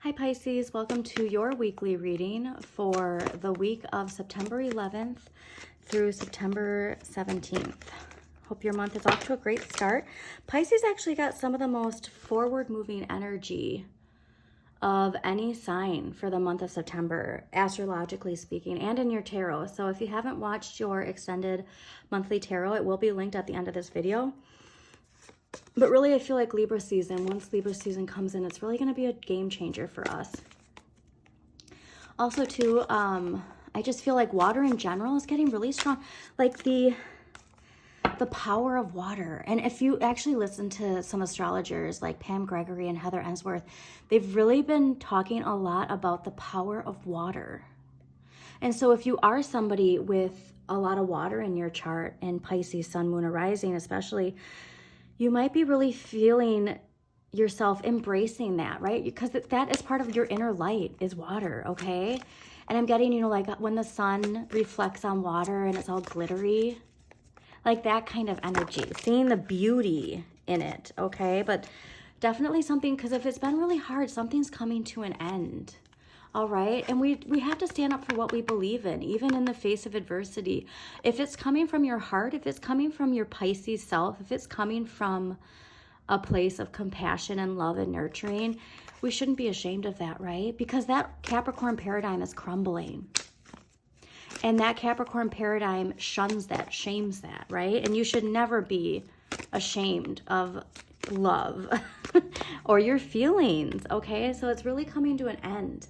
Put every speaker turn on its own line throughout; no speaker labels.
Hi Pisces, welcome to your weekly reading for the week of September 11th through September 17th. Hope your month is off to a great start. Pisces actually got some of the most forward-moving energy of any sign for the month of September, astrologically speaking, and in your tarot. So if you haven't watched your extended monthly tarot, it will be linked at the end of this video. But really, I feel like Libra season, once Libra season comes in, it's really going to be a game changer for us. Also, too, I just feel like water in general is getting really strong. Like the power of water. And if you actually listen to some astrologers like Pam Gregory and Heather Ensworth, they've really been talking a lot about the power of water. And so if you are somebody with a lot of water in your chart, and Pisces, Sun, Moon, or Rising especially, you might be really feeling yourself embracing that, right? Because that is part of your inner light, is water, okay? And I'm getting, like when the sun reflects on water and it's all glittery, like that kind of energy, seeing the beauty in it, okay? But definitely something, because if it's been really hard, something's coming to an end. All right. And we have to stand up for what we believe in, even in the face of adversity. If it's coming from your heart, if it's coming from your Pisces self, if it's coming from a place of compassion and love and nurturing, we shouldn't be ashamed of that, right? Because that Capricorn paradigm is crumbling. And that Capricorn paradigm shuns that, shames that, right? And you should never be ashamed of love or your feelings, okay? So it's really coming to an end.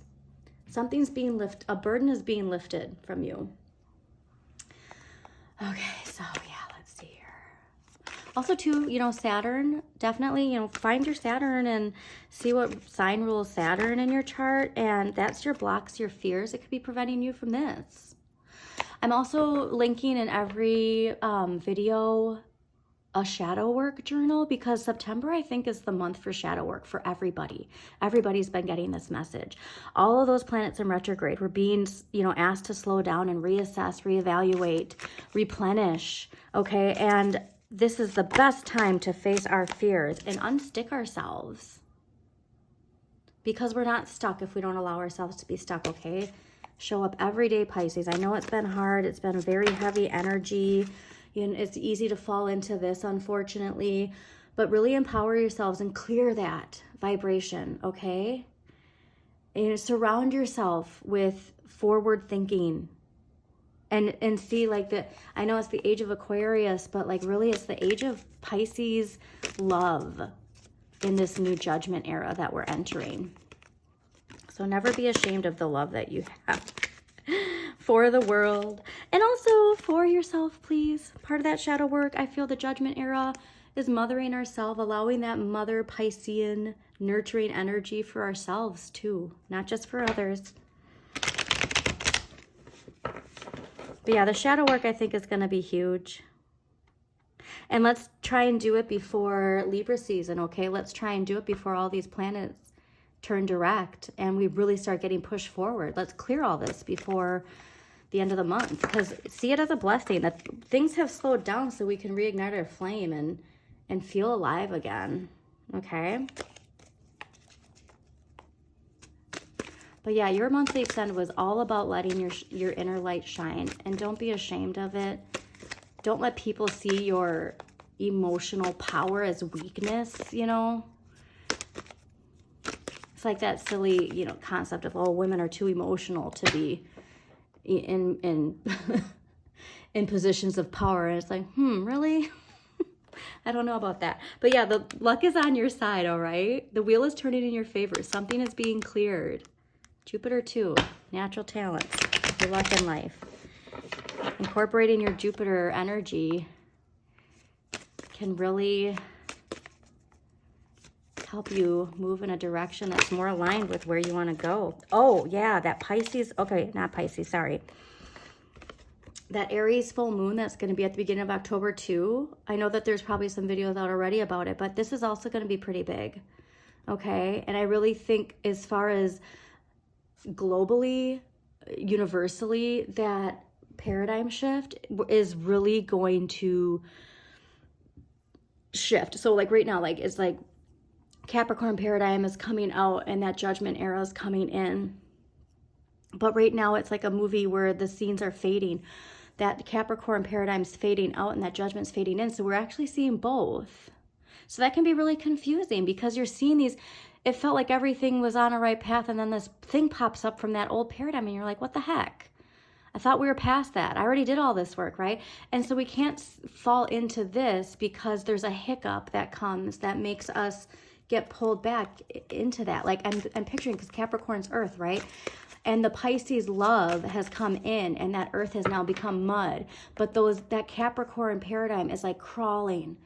Something's being lifted, a burden is being lifted from you. Okay, so yeah, let's see here. Also too, Saturn, definitely, find your Saturn and see what sign rules Saturn in your chart. And that's your blocks, your fears. It could be preventing you from this. I'm also linking in every video a shadow work journal, because September, I think, is the month for shadow work for everybody. Everybody's been getting this message. All of those planets in retrograde were being, asked to slow down and reassess, reevaluate, replenish, okay? And this is the best time to face our fears and unstick ourselves, because we're not stuck if we don't allow ourselves to be stuck, okay? Show up every day, Pisces. I know it's been hard. It's been very heavy energy. It's easy to fall into this, unfortunately, but really empower yourselves and clear that vibration, okay? And surround yourself with forward thinking and see, I know it's the age of Aquarius, but really it's the age of Pisces love in this new judgment era that we're entering. So never be ashamed of the love that you have for the world, and also for yourself, please. Part of that shadow work, I feel the judgment era is mothering ourselves, allowing that mother Piscean nurturing energy for ourselves too, not just for others. But yeah, the shadow work, I think, is going to be huge. And let's try and do it before Libra season, okay? Let's try and do it before all these planets turn direct and we really start getting pushed forward. Let's clear all this before the end of the month, because see it as a blessing that things have slowed down so we can reignite our flame and feel alive again, okay? But yeah, your monthly extend was all about letting your inner light shine, and don't be ashamed of it. Don't let people see your emotional power as weakness, It's like that silly, concept of, oh, women are too emotional to be in in positions of power. And it's like, really? I don't know about that. But yeah, the luck is on your side, all right? The wheel is turning in your favor. Something is being cleared. Jupiter too, natural talents, your luck in life. Incorporating your Jupiter energy can really help you move in a direction that's more aligned with where you want to go. Oh, yeah, that Pisces, okay, not Pisces, sorry. That Aries full moon that's going to be at the beginning of October too. I know that there's probably some videos out already about it, but this is also going to be pretty big, okay? And I really think as far as globally, universally, that paradigm shift is really going to shift. So right now, it's Capricorn paradigm is coming out and that judgment era is coming in. But right now it's like a movie where the scenes are fading. That Capricorn paradigm's fading out and that judgment's fading in. So we're actually seeing both. So that can be really confusing because you're seeing these, it felt like everything was on a right path and then this thing pops up from that old paradigm and you're like, what the heck? I thought we were past that. I already did all this work, right? And so we can't fall into this because there's a hiccup that comes that makes us get pulled back into that. Like I'm picturing, because Capricorn's earth, right? And the Pisces love has come in and that earth has now become mud. But that Capricorn paradigm is like crawling,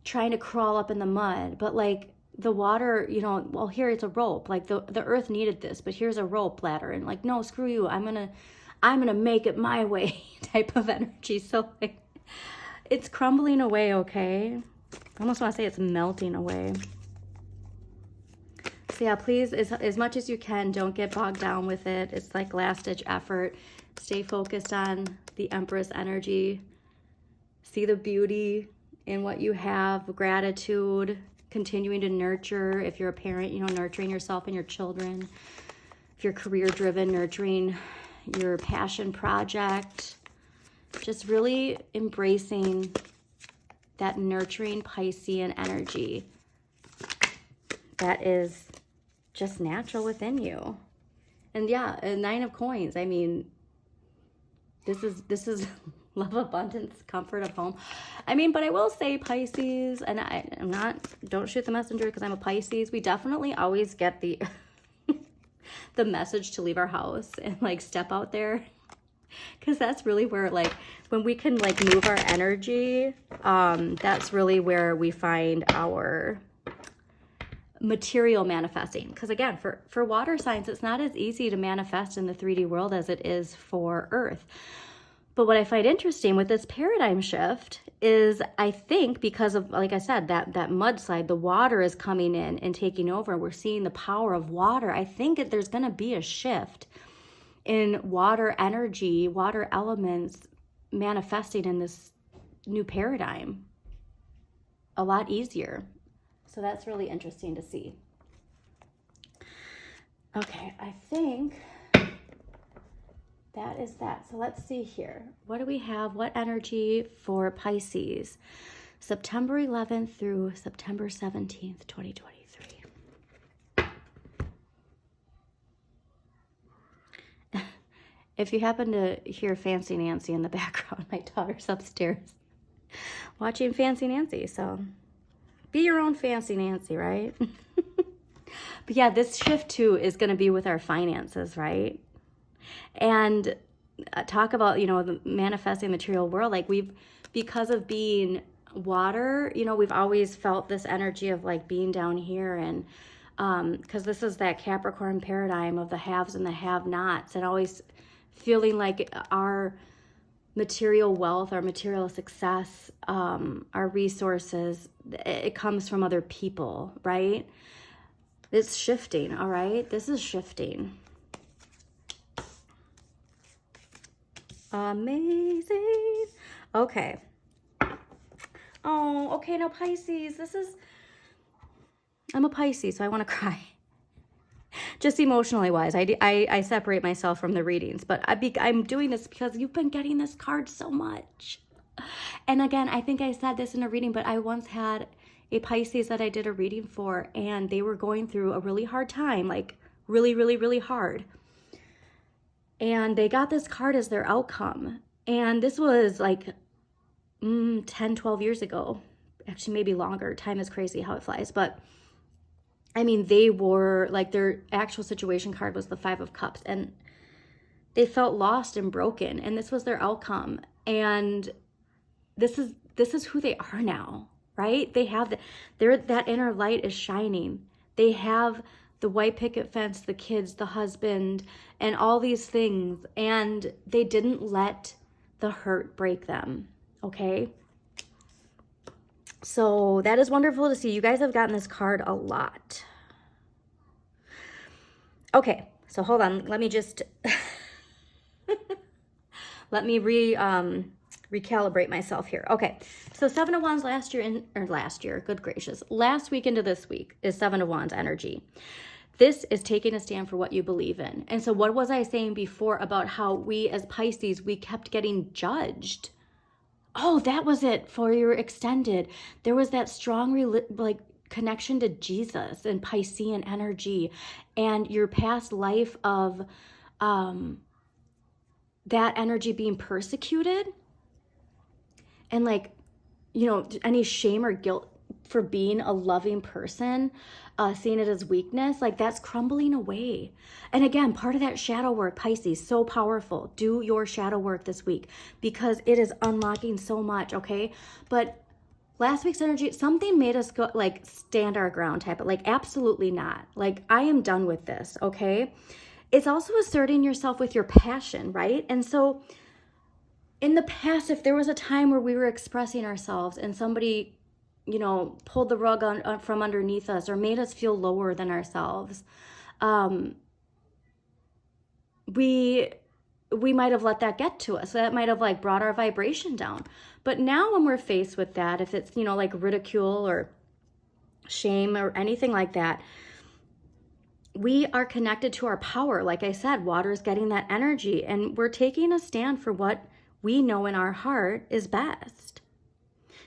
trying to crawl up in the mud. But like the water, you know, well, here it's a rope. Like the earth needed this, but here's a rope ladder. And like, no, screw you. I'm gonna make it my way type of energy. So like, it's crumbling away, okay? I almost want to say it's melting away. So yeah, please, as much as you can, don't get bogged down with it. It's like last-ditch effort. Stay focused on the Empress energy. See the beauty in what you have, gratitude, continuing to nurture. If you're a parent, you know, nurturing yourself and your children. If you're career-driven, nurturing your passion project. Just really embracing that nurturing Piscean energy that is just natural within you. And yeah, a 9 of coins. I mean, this is love, abundance, comfort of home. I mean, but I will say Pisces, and I'm not, don't shoot the messenger because I'm a Pisces. We definitely always get the the message to leave our house and like step out there, because that's really where, like, when we can like move our energy, that's really where we find our material manifesting. Because again, for water signs, it's not as easy to manifest in the 3D world as it is for Earth. But what I find interesting with this paradigm shift is, I think because of, like I said, that mudslide, the water is coming in and taking over. We're seeing the power of water. I think there's going to be a shift in water energy, water elements manifesting in this new paradigm a lot easier. So that's really interesting to see. Okay, I think that is that. So let's see here. What do we have? What energy for Pisces? September 11th through September 17th, 2023. If you happen to hear Fancy Nancy in the background, my daughter's upstairs watching Fancy Nancy. So be your own Fancy Nancy, right? But yeah, this shift too is going to be with our finances, right? And talk about, you know, the manifesting material world. Like because of being water, you know, we've always felt this energy of like being down here, and because this is that Capricorn paradigm of the haves and the have-nots, and always feeling like our material wealth, our material success, our resources, it comes from other people, right? It's shifting, all right? This is shifting. Amazing. Okay. Oh, okay. Now Pisces, I'm a Pisces, so I want to cry. Just emotionally wise, I separate myself from the readings, but I'm doing this because you've been getting this card so much. And again, I think I said this in a reading, but I once had a Pisces that I did a reading for, and they were going through a really hard time, like really, really, really hard. And they got this card as their outcome. And this was like 10, 12 years ago. Actually, maybe longer. Time is crazy how it flies. But I mean, they were like, their actual situation card was the 5 of Cups. And they felt lost and broken. And this was their outcome. And this is who they are now, right? They have that inner light is shining. They have the white picket fence, the kids, the husband, and all these things. And they didn't let the hurt break them, okay? So that is wonderful to see. You guys have gotten this card a lot. Okay, so hold on. Let me just, let me recalibrate myself here. Okay, so Seven of Wands good gracious, last week into this week is Seven of Wands energy. This is taking a stand for what you believe in. And so what was I saying before about how we as Pisces, we kept getting judged? Oh, that was it for your extended. There was that strong connection to Jesus and Piscean energy and your past life of that energy being persecuted and any shame or guilt for being a loving person, seeing it as weakness, that's crumbling away. And again, part of that shadow work, Pisces, so powerful. Do your shadow work this week because it is unlocking so much, okay? But last week's energy, something made us go stand our ground type, but absolutely not. I am done with this, okay? It's also asserting yourself with your passion, right? And so in the past, if there was a time where we were expressing ourselves and somebody pulled the rug from underneath us or made us feel lower than ourselves, we might have let that get to us. So that might have brought our vibration down. But now when we're faced with that, if it's, ridicule or shame or anything like that, we are connected to our power. Like I said, water is getting that energy and we're taking a stand for what we know in our heart is best.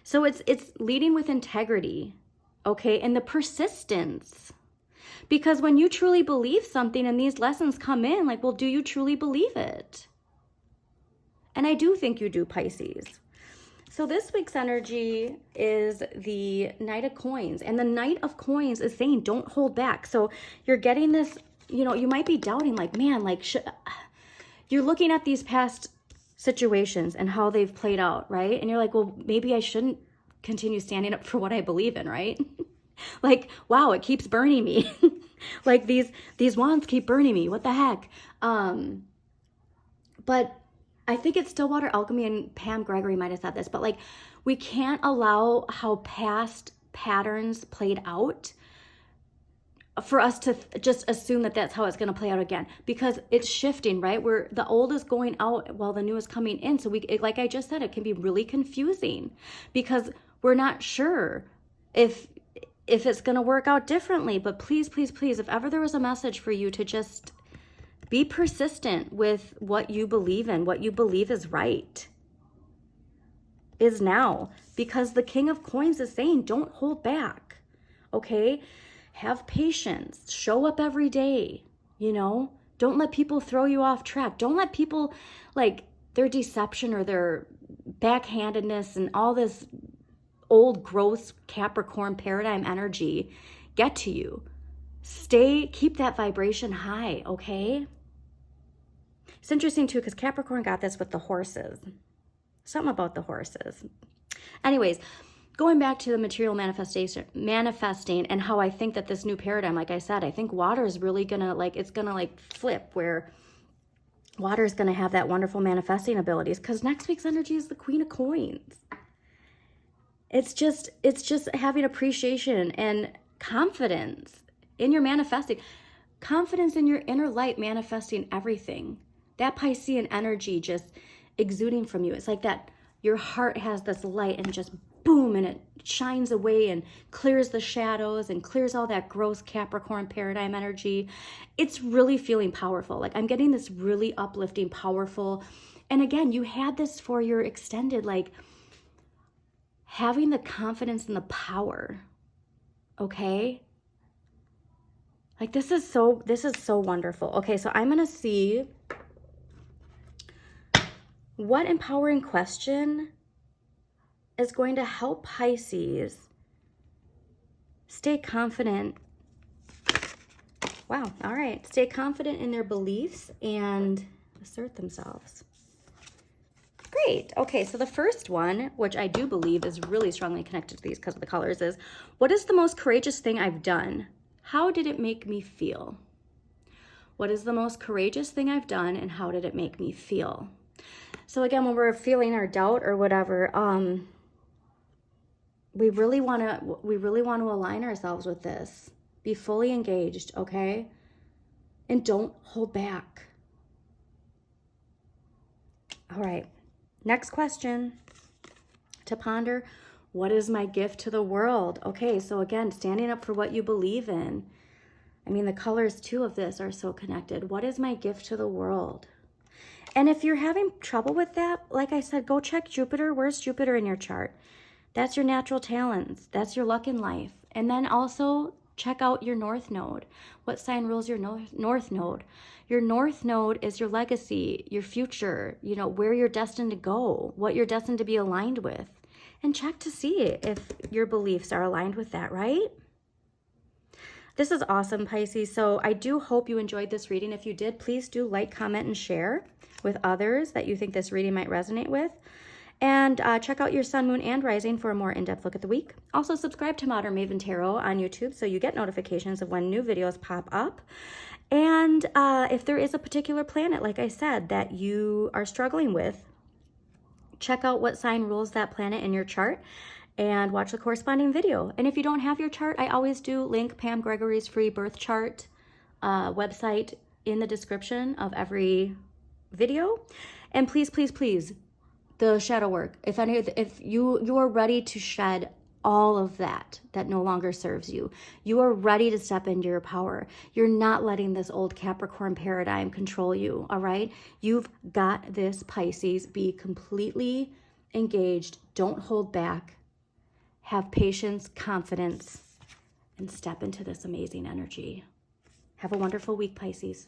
So it's leading with integrity, okay? And the persistence. Because when you truly believe something and these lessons come in, well, do you truly believe it? And I do think you do, Pisces. So this week's energy is the Knight of Coins. And the Knight of Coins is saying, don't hold back. So you're getting this, you might be doubting, you're looking at these past situations and how they've played out, right? And you're well, maybe I shouldn't continue standing up for what I believe in, right? Wow, it keeps burning me. These wands keep burning me. What the heck? But I think it's Stillwater Alchemy, and Pam Gregory might have said this, but we can't allow how past patterns played out for us to just assume that that's how it's going to play out again, because it's shifting, right? Where the old is going out while the new is coming in. So like I just said, it can be really confusing because we're not sure if it's going to work out differently. But please, please, please, if ever there was a message for you to just be persistent with what you believe in, what you believe is right, is now, because the King of Coins is saying, don't hold back, okay? Have patience, show up every day, don't let people throw you off track. Don't let people their deception or their backhandedness and all this old gross Capricorn paradigm energy get to you. Keep that vibration high, okay? It's interesting too, because Capricorn got this with the horses. Something about the horses. Anyways, going back to the material manifesting and how I think that this new paradigm, like I said, I think water is really gonna flip, where water is gonna have that wonderful manifesting abilities, because next week's energy is the Queen of Coins. It's just having appreciation and confidence in your manifesting, confidence in your inner light manifesting everything. That Piscean energy just exuding from you. It's like that your heart has this light and just boom, and it shines away and clears the shadows and clears all that gross Capricorn paradigm energy. It's really feeling powerful. I'm getting this really uplifting, powerful. And again, you had this for your extended, having the confidence and the power, okay? This is so wonderful. Okay, so I'm going to see what empowering question is going to help Pisces stay confident. Wow, all right. Stay confident in their beliefs and assert themselves. Great. Okay, so the first one, which I do believe is really strongly connected to these because of the colors, is, what is the most courageous thing I've done? How did it make me feel? What is the most courageous thing I've done, and how did it make me feel? So again, when we're feeling our doubt or whatever, we really want to align ourselves with this. Be fully engaged, okay? And don't hold back. All right. Next question to ponder. What is my gift to the world? Okay, so again, standing up for what you believe in. I mean, the colors too of this are so connected. What is my gift to the world? And if you're having trouble with that, like I said, go check Jupiter. Where's Jupiter in your chart? That's your natural talents. That's your luck in life. And then also check out your North Node. What sign rules your North Node? Your North Node is your legacy, your future, you know, where you're destined to go, what you're destined to be aligned with. And check to see if your beliefs are aligned with that, right? This is awesome, Pisces. So I do hope you enjoyed this reading. If you did, please do like, comment, and share with others that you think this reading might resonate with. And check out your sun, moon, and rising for a more in-depth look at the week. Also, subscribe to Modern Maven Tarot on YouTube so you get notifications of when new videos pop up. And if there is a particular planet, like I said, that you are struggling with, check out what sign rules that planet in your chart and watch the corresponding video. And if you don't have your chart, I always do link Pam Gregory's free birth chart website in the description of every video. And please, please, please, the shadow work. If you are ready to shed all of that no longer serves you, you are ready to step into your power. You're not letting this old Capricorn paradigm control you, all right? You've got this, Pisces. Be completely engaged. Don't hold back. Have patience, confidence, and step into this amazing energy. Have a wonderful week, Pisces.